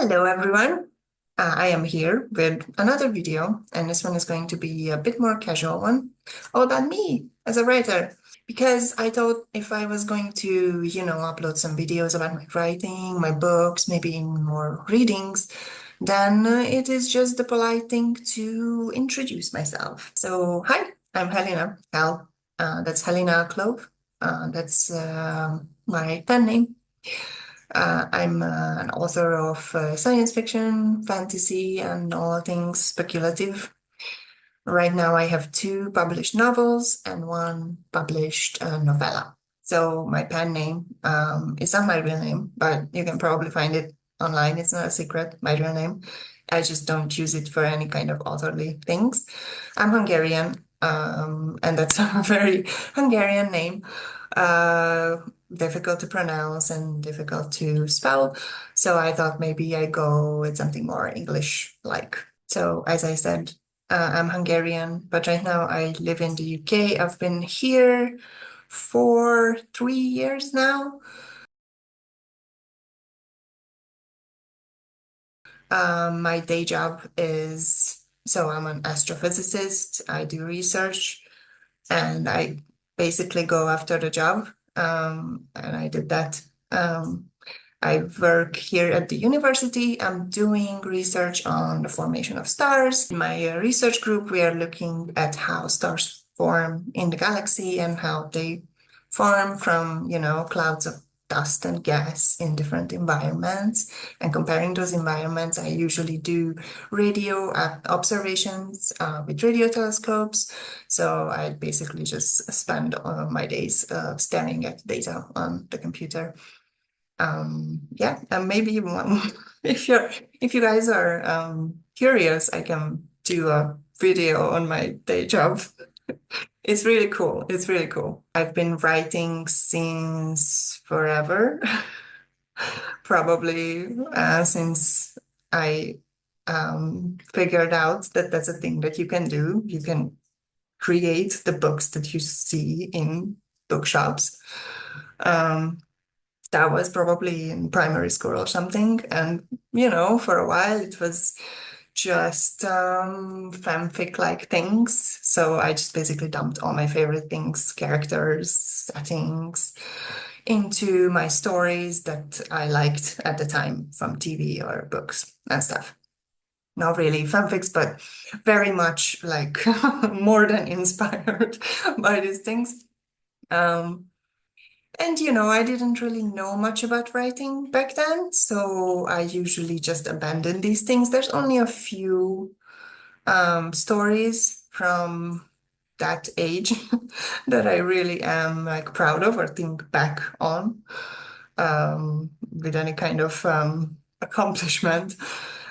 Hello everyone, I am here with another video, and this one is going to be a bit more casual one, all about me as a writer, because I thought if I was going to, upload some videos about my writing, my books, maybe more readings, then it is just the polite thing to introduce myself. So, hi, I'm Helyna. That's Helyna Clove. That's my pen name. I'm an author of science fiction, fantasy, and all things speculative. Right now, I have two published novels and one published novella. So my pen name is not my real name, but you can probably find it online. It's not a secret, my real name. I just don't use it for any kind of authorly things. I'm Hungarian, and that's a very Hungarian name. Difficult to pronounce and difficult to spell. So I thought maybe I go with something more English-like. So as I said, I'm Hungarian, but right now I live in the UK. I've been here for 3 years now. My day job is, so I'm an astrophysicist. I do research and I basically go after the job. And I did that. I work here at the university. I'm doing research on the formation of stars. In my research group, we are looking at how stars form in the galaxy and how they form from, clouds of dust and gas in different environments. And comparing those environments, I usually do radio observations with radio telescopes. So I basically just spend my days staring at data on the computer. Yeah, and maybe one, if you guys are curious, I can do a video on my day job. It's really cool. It's really cool. I've been writing since forever, probably since I figured out that that's a thing that you can do. You can create the books that you see in bookshops. That was probably in primary school or something. And, for a while it was just fanfic-like things. So I just basically dumped all my favorite things, characters, settings, into my stories that I liked at the time from TV or books and stuff. Not really fanfics, but very much like more than inspired by these things. And I didn't really know much about writing back then, so I usually just abandoned these things. There's only a few stories from that age that I really am like proud of or think back on with any kind of accomplishment.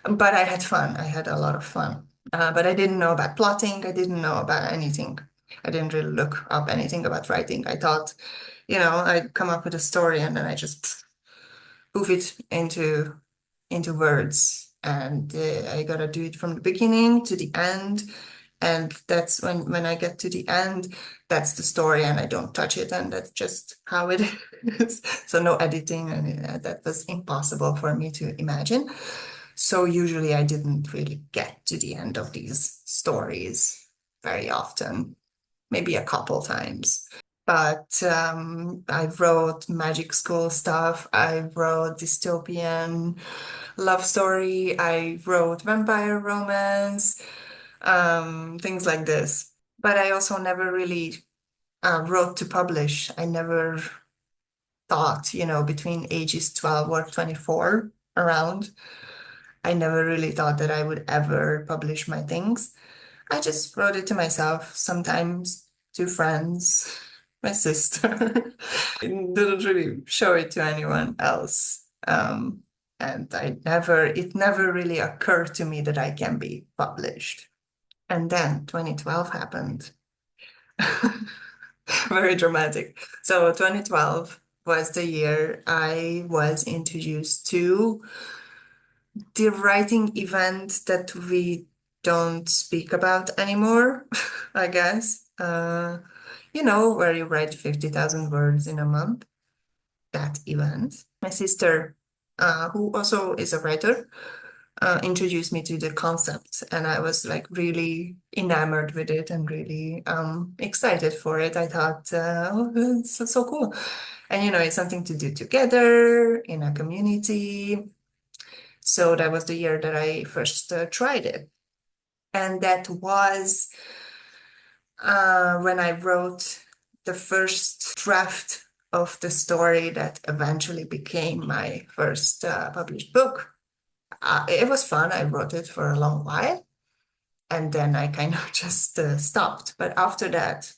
But I had fun. I had a lot of fun. But I didn't know about plotting. I didn't know about anything. I didn't really look up anything about writing. I thought, I'd come up with a story and then I just poof it into words. And I gotta do it from the beginning to the end. And that's when I get to the end, that's the story and I don't touch it. And that's just how it is. So no editing, and that was impossible for me to imagine. So usually I didn't really get to the end of these stories very often, maybe a couple times. But I wrote magic school stuff. I wrote dystopian love story. I wrote vampire romance, things like this. But I also never really wrote to publish. I never thought, between ages 12 or 24 around. I never really thought that I would ever publish my things. I just wrote it to myself, sometimes to friends, my sister. I didn't really show it to anyone else. And it never really occurred to me that I can be published. And then 2012 happened. Very dramatic. So 2012 was the year I was introduced to the writing event that we don't speak about anymore, I guess. Where you write 50,000 words in a month, that event. My sister who also is a writer, introduced me to the concept, and I was like really enamored with it and really excited for it. I thought, oh, it's so cool. And it's something to do together in a community. So that was the year that I first tried it. And that was when I wrote the first draft of the story that eventually became my first published book. It was fun. I wrote it for a long while, and then I kind of just stopped. But after that,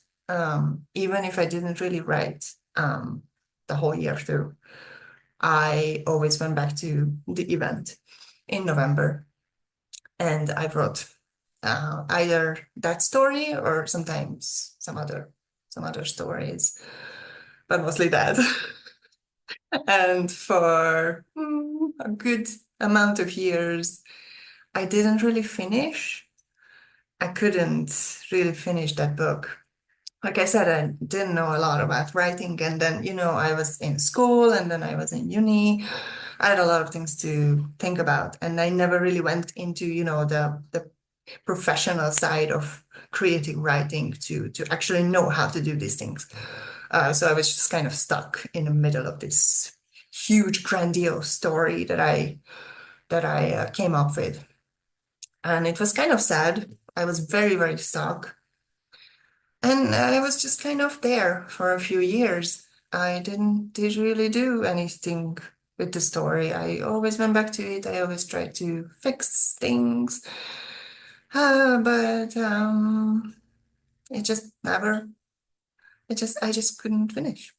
even if I didn't really write the whole year through, I always went back to the event in November, and I wrote either that story or sometimes some other stories, but mostly that. And for a good amount of years, I didn't really finish. I couldn't really finish that book. Like I said, I didn't know a lot about writing, and then I was in school, and then I was in uni. I had a lot of things to think about, and I never really went into the professional side of creative writing to actually know how to do these things. So I was just kind of stuck in the middle of this huge, grandiose story that I came up with, and it was kind of sad. I was very, very stuck, and I was just kind of there for a few years. I didn't really do anything with the story. I always went back to it. I always tried to fix things, but it just never. I just couldn't finish.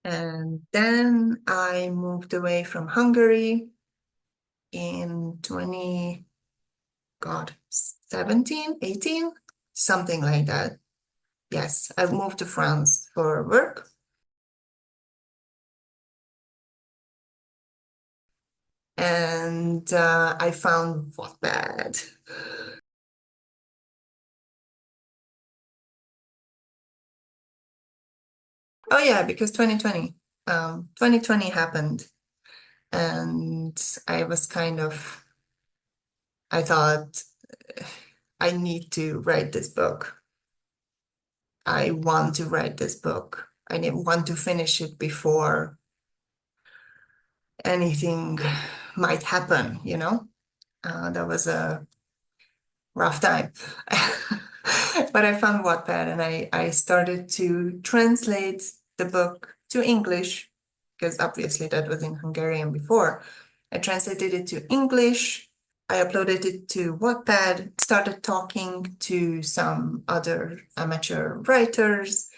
And then I moved away from Hungary in 20, God, 17, 18, something like that. Yes, I moved to France for work. And I found Wattpad. Oh yeah, because 2020 happened, and I was kind of, I thought I need to write this book. I want to write this book. Want to finish it before anything might happen. That was a rough time. But I found Wattpad, and I started to translate the book to English, because obviously that was in Hungarian before. I translated it to English. I uploaded it to Wattpad, started talking to some other amateur writers.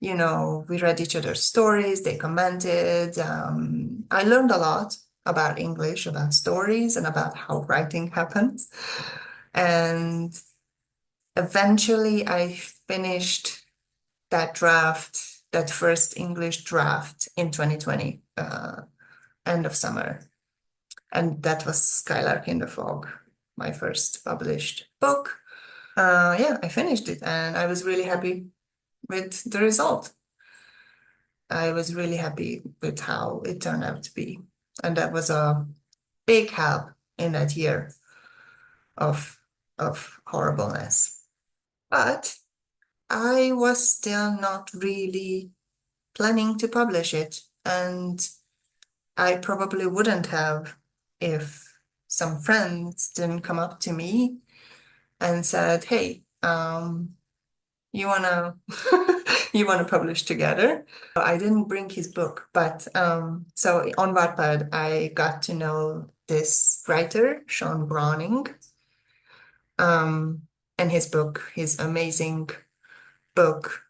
We read each other's stories, they commented. I learned a lot about English, about stories, and about how writing happens. And eventually I finished that draft, that first English draft in 2020, end of summer. And that was Skylark in the Fog, my first published book. Yeah, I finished it, and I was really happy with the result. I was really happy with how it turned out to be. And that was a big help in that year of horribleness. But I was still not really planning to publish it, and I probably wouldn't have if some friends didn't come up to me and said, "Hey, you wanna you wanna publish together?" I didn't bring his book, but so on Wattpad, I got to know this writer, Sean Browning, um, and his amazing book,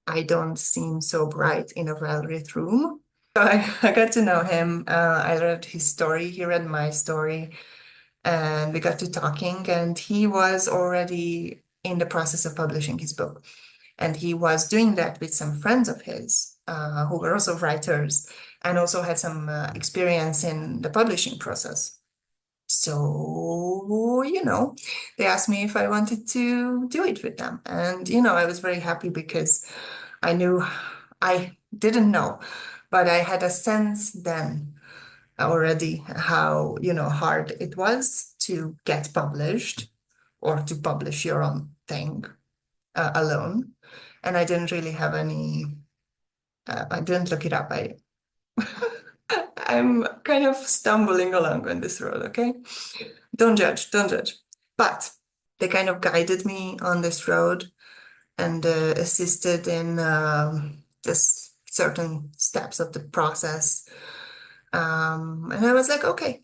I Don't Seem So Bright in a Well-Lit Room. So I got to know him. I read his story, he read my story, and we got to talking, and he was already in the process of publishing his book. And he was doing that with some friends of his who were also writers and also had some experience in the publishing process. So, they asked me if I wanted to do it with them. And, I was very happy because I knew, I didn't know, but I had a sense then already how, hard it was to get published or to publish your own thing alone. And I didn't really have I didn't look it up. I'm kind of stumbling along on this road, okay? Don't judge, don't judge. But they kind of guided me on this road and assisted in this certain steps of the process. And I was like, okay,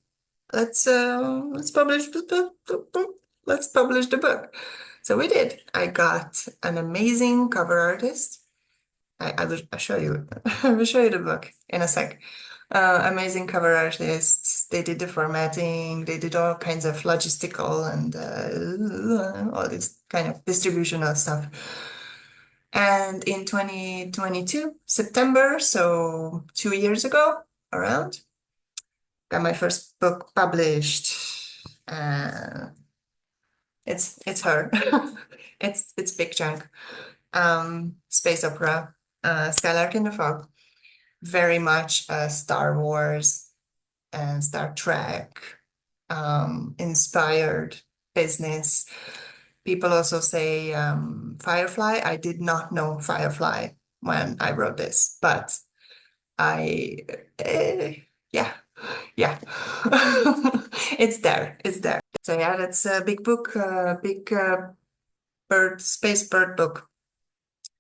let's publish the book. Let's publish the book. So we did. I got an amazing cover artist. I will show you. I will show you the book in a sec. Amazing cover artists. They did the formatting. They did all kinds of logistical and all this kind of distributional stuff. And in 2022, September, so 2 years ago, around, got my first book published. It's her. It's big chunk. Space opera, Skylark in the Fog. Very much Star Wars and Star Trek inspired business. People also say Firefly. I did not know Firefly when I wrote this, but yeah, yeah, it's there. So yeah, that's a big book, big space bird book.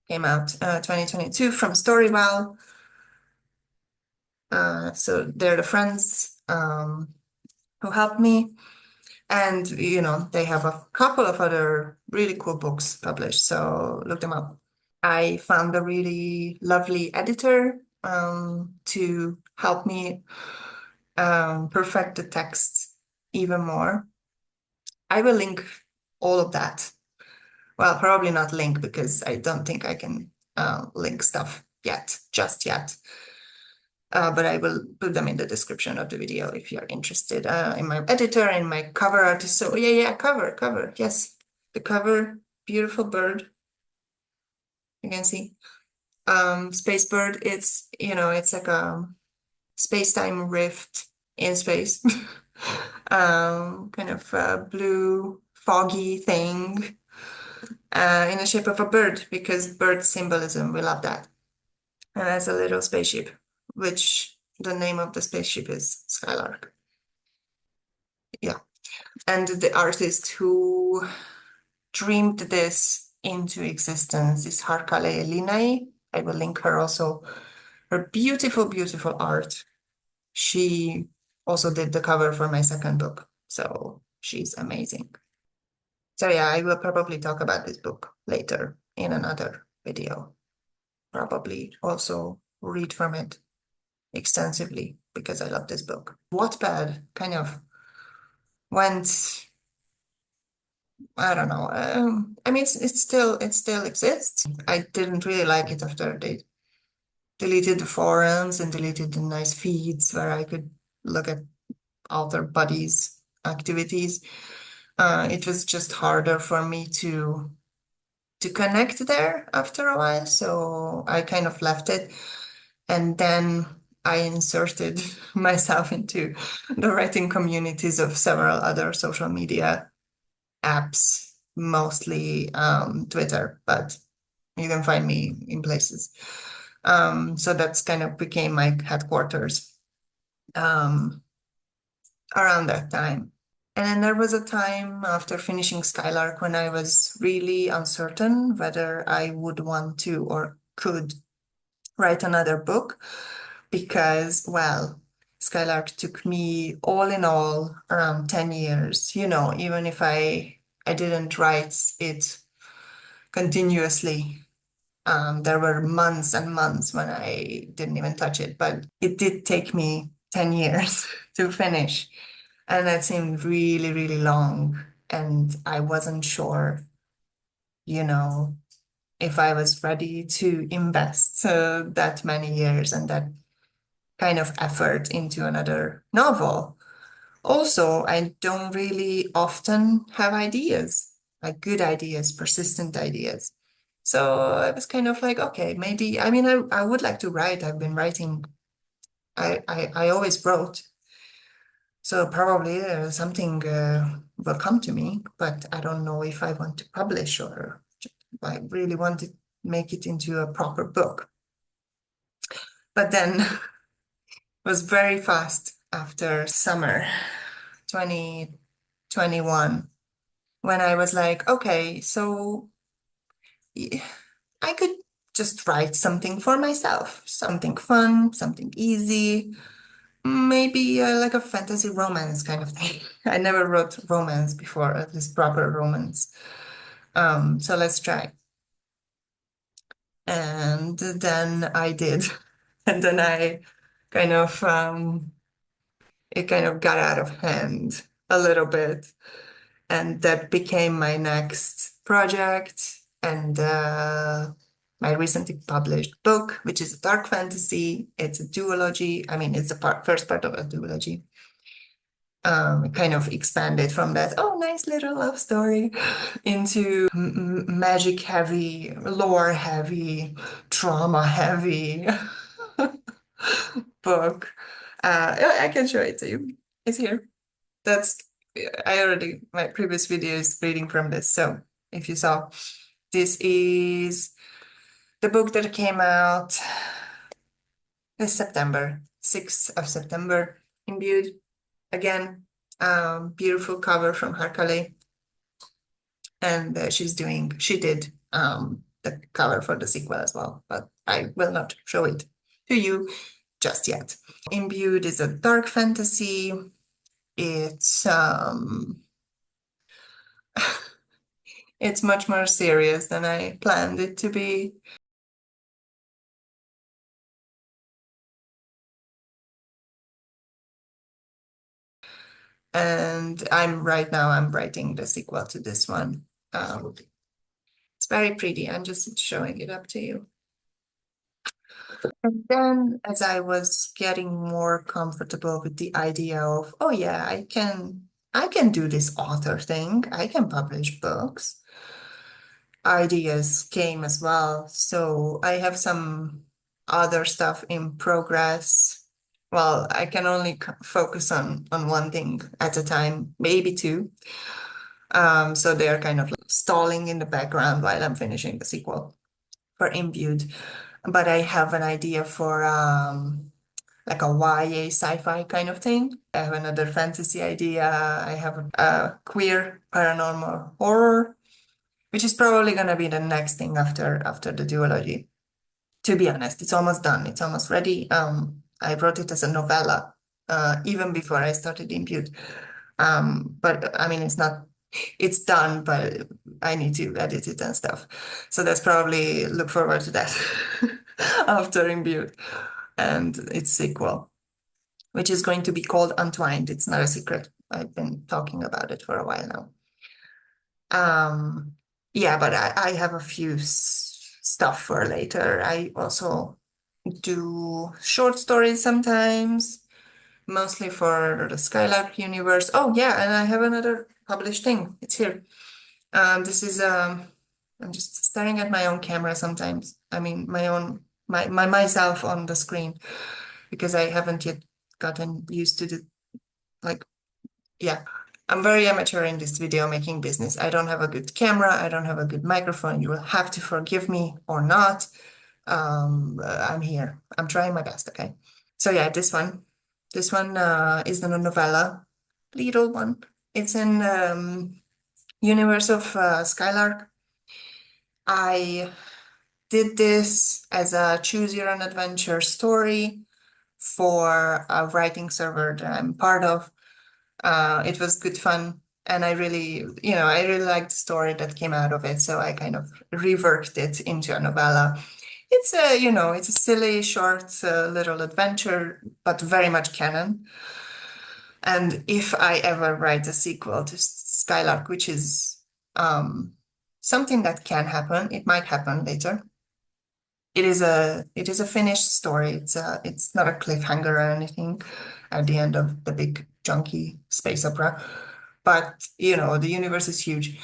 Came out 2022 from Storywell. So they're the friends who helped me. And, they have a couple of other really cool books published. So look them up. I found a really lovely editor to help me perfect the text even more. I will link all of that. Well, probably not link because I don't think I can link stuff just yet. But I will put them in the description of the video if you're interested in my editor and my cover artist. So yeah, cover. Yes, the cover, beautiful bird. You can see. Space bird, it's like a space-time rift in space. Kind of a blue, foggy thing in the shape of a bird because bird symbolism, we love that. And that's a little spaceship, which the name of the spaceship is Skylark. Yeah. And the artist who dreamed this into existence is Helyna. I will link her also. Her beautiful, beautiful art. She also did the cover for my second book. So she's amazing. So yeah, I will probably talk about this book later in another video. Probably also read from it extensively because I love this book. Wattpad kind of went, I don't know. I mean, it still exists. I didn't really like it after they deleted the forums and deleted the nice feeds where I could look at author buddies' activities. It was just harder for me to connect there after a while, so I kind of left it. And then I inserted myself into the writing communities of several other social media apps, mostly Twitter, but you can find me in places. So that's kind of became my headquarters around that time. And then there was a time after finishing Skylark when I was really uncertain whether I would want to or could write another book because, well, Skylark took me all in all around 10 years, even if I didn't write it continuously. There were months and months when I didn't even touch it, but it did take me 10 years to finish. And that seemed really, really long. And I wasn't sure, if I was ready to invest that many years and that kind of effort into another novel. Also, I don't really often have ideas, like good ideas, persistent ideas. So I was kind of like, okay, maybe, I mean, I would like to write. I've been writing. I always wrote. So probably something will come to me, but I don't know if I want to publish or I really want to make it into a proper book. But then it was very fast after summer 2021 when I was like, okay, so I could just write something for myself, something fun, something easy, maybe like a fantasy romance kind of thing. I never wrote romance before, at least proper romance. So let's try. And then I did. And then I kind of it kind of got out of hand a little bit. And that became my next project. And my recently published book, which is a dark fantasy. It's a duology. I mean, it's the first part of a duology. Kind of expanded from that, oh, nice little love story, into magic heavy, lore heavy, trauma heavy book. I can show it to you. It's here. That's, I already, my previous video is reading from this. So if you saw, this is the book that came out this September, 6th of September, Imbued. Again, beautiful cover from Harkale. And she did the cover for the sequel as well, but I will not show it to you just yet. Imbued is a dark fantasy. It's it's much more serious than I planned it to be. And I'm writing the sequel to this one. It's very pretty. I'm just showing it up to you. And then as I was getting more comfortable with the idea of, oh yeah, I can do this author thing. I can publish books. Ideas came as well. So I have some other stuff in progress. Well, I can only focus on one thing at a time, maybe two. So they're kind of stalling in the background while I'm finishing the sequel for Imbued. But I have an idea for like a YA sci-fi kind of thing. I have another fantasy idea. I have a queer paranormal horror, which is probably gonna be the next thing after the duology. To be honest, it's almost done. It's almost ready. I wrote it as a novella, even before I started Imbued. But I mean, it's done, but I need to edit it and stuff. So that's probably look forward to that after Imbued and its sequel, which is going to be called Untwined. It's not a secret. I've been talking about it for a while now. Yeah, but I have a few stuff for later. I also do short stories sometimes, mostly for the Skylark universe. Oh yeah, and I have another published thing. It's here. This is I'm just staring at my own camera sometimes. I mean myself on the screen because I haven't yet gotten used to the like yeah. I'm very amateur in this video making business. I don't have a good camera. I don't have a good microphone. You will have to forgive me or not. I'm here. I'm trying my best, okay? So yeah, this one. This one is the novella, little one. It's in universe of Skylark. I did this as a choose your own adventure story for a writing server that I'm part of. It was good fun. And I really liked the story that came out of it. So I kind of reworked it into a novella. It's it's a silly, short, little adventure, but very much canon. And if I ever write a sequel to Skylark, which is something that can happen, it might happen later. It is a finished story. It's not a cliffhanger or anything at the end of the big junky space opera. But the universe is huge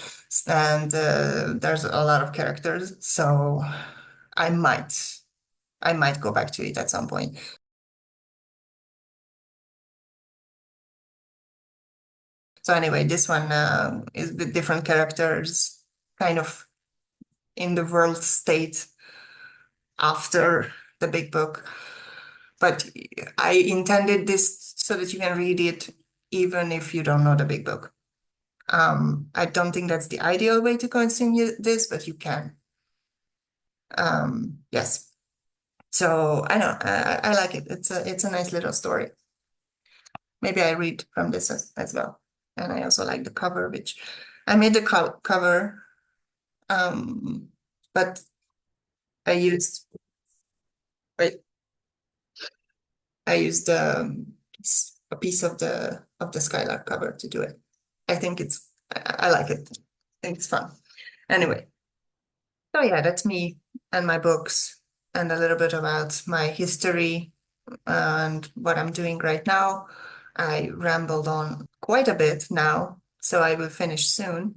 and there's a lot of characters, so I might go back to it at some point. So anyway, this one is with different characters, kind of in the world state after the big book. But I intended this so that you can read it even if you don't know the big book. I don't think that's the ideal way to consume this, but you can. Yes. So I know I like it. It's a nice little story. Maybe I read from this as well. And I also like the cover, which I made the cover, um, but I used wait, I used a piece of the Skylark cover to do it. I think I like it. I think it's fun. Anyway, so yeah, that's me and my books and a little bit about my history and what I'm doing right now. I rambled on quite a bit now, so I will finish soon.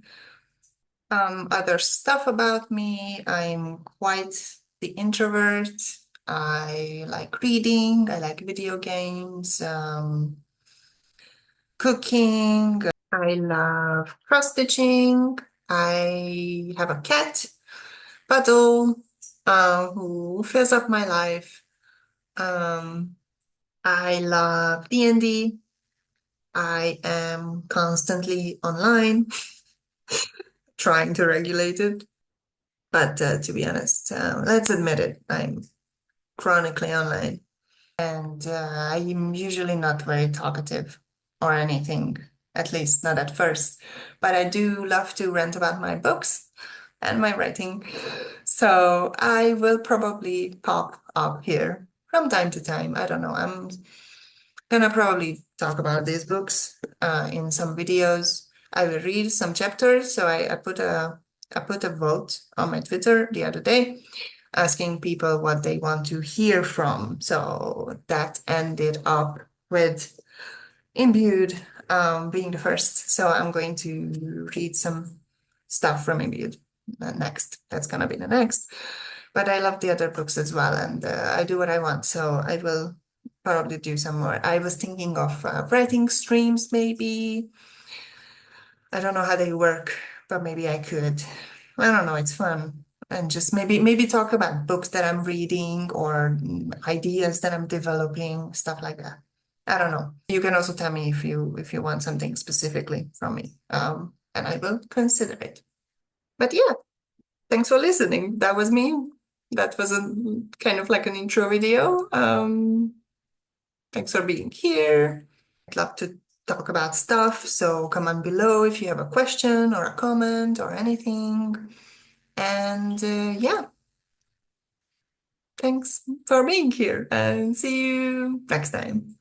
Other stuff about me, I'm quite the introvert. I like reading, I like video games, cooking. I love cross stitching. I have a cat, Puddle, who fills up my life. Um, I love D&D. I am constantly online, trying to regulate it. But to be honest, let's admit it, I'm chronically online. And I'm usually not very talkative or anything, at least not at first. But I do love to rant about my books and my writing. So I will probably pop up here from time to time. I don't know. I'm gonna probably talk about these books in some videos. I will read some chapters. So I put a vote on my Twitter the other day asking people what they want to hear from. So that ended up with Imbued being the first. So I'm going to read some stuff from Imbued next. That's gonna be the next. But I love the other books as well, and I do what I want. So I will probably do some more. I was thinking of writing streams, maybe. I don't know how they work, but maybe I could. I don't know, it's fun. And just maybe talk about books that I'm reading or ideas that I'm developing, stuff like that. I don't know. You can also tell me if you want something specifically from me. And I will consider it. But yeah, thanks for listening. That was me. That was a kind of like an intro video. Thanks for being here. I'd love to talk about stuff, so comment below if you have a question or a comment or anything. And yeah, thanks for being here and see you next time.